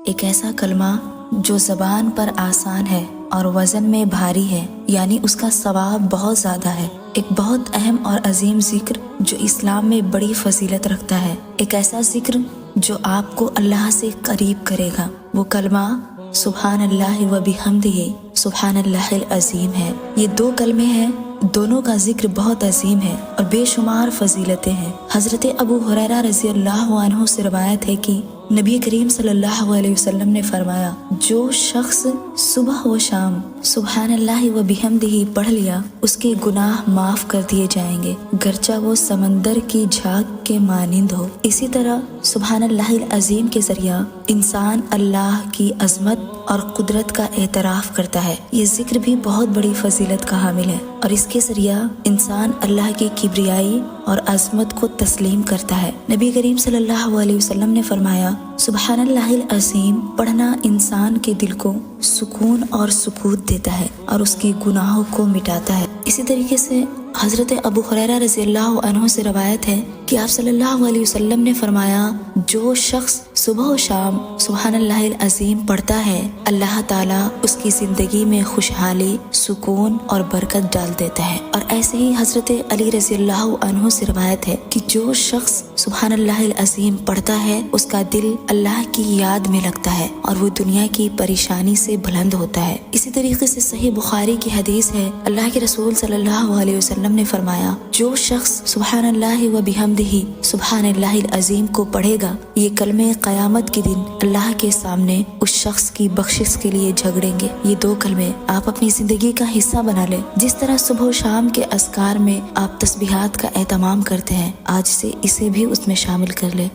ایک ایسا کلمہ جو زبان پر آسان ہے اور وزن میں بھاری ہے، یعنی اس کا ثواب بہت زیادہ ہے۔ ایک بہت اہم اور عظیم ذکر جو اسلام میں بڑی فضیلت رکھتا ہے، ایک ایسا ذکر جو آپ کو اللہ سے قریب کرے گا، وہ کلمہ سبحان اللہ و بحمدہ سبحان اللہ العظیم ہے۔ یہ دو کلمے ہیں، دونوں کا ذکر بہت عظیم ہے اور بے شمار فضیلتیں ہیں۔ حضرت ابو ہریرہ رضی اللہ عنہ سے روایت ہے کہ نبی کریم صلی اللہ علیہ وسلم نے فرمایا، جو شخص صبح و شام سبحان اللہ و بحمدہ پڑھ لیا، اس کے گناہ معاف کر دیے جائیں گے، گرچہ وہ سمندر کی جھاگ کے مانند ہو۔ اسی طرح سبحان اللہ العظیم کے ذریعہ انسان اللہ کی عظمت اور قدرت کا اعتراف کرتا ہے۔ یہ ذکر بھی بہت بڑی فضیلت کا حامل ہے اور اس کے ذریعہ انسان اللہ کی کبریائی اور عظمت کو تسلیم کرتا ہے۔ نبی کریم صلی اللہ علیہ وسلم نے فرمایا، سبحان اللہ العظیم پڑھنا انسان کے دل کو سکون اور سکوت دیتا ہے اور اس کے گناہوں کو مٹاتا ہے۔ اسی طریقے سے حضرت ابو ہریرہ رضی اللہ عنہ سے روایت ہے کہ آپ صلی اللہ علیہ وسلم نے فرمایا، جو شخص صبح و شام سبحان اللہ العظیم پڑھتا ہے، اللہ تعالیٰ اس کی زندگی میں خوشحالی، سکون اور برکت ڈال دیتا ہے۔ اور ایسے ہی حضرت علی رضی اللہ عنہ سے روایت ہے کہ جو شخص سبحان اللہ العظیم پڑھتا ہے، اس کا دل اللہ کی یاد میں لگتا ہے اور وہ دنیا کی پریشانی سے بلند ہوتا ہے۔ اسی طریقے سے صحیح بخاری کی حدیث ہے، اللہ کے رسول صلی اللہ علیہ وسلم نے فرمایا، جو شخص سبحان اللہ و بحمدہ سبحان اللہ العظیم کو پڑھے گا، یہ کلمے قیامت کے دن اللہ کے سامنے اس شخص کی بخشش کے لیے جھگڑیں گے۔ یہ دو کلمے آپ اپنی زندگی کا حصہ بنا لیں۔ جس طرح صبح و شام کے اذکار میں آپ تسبیحات کا اہتمام کرتے ہیں، آج سے اسے بھی اس میں شامل کر لیں۔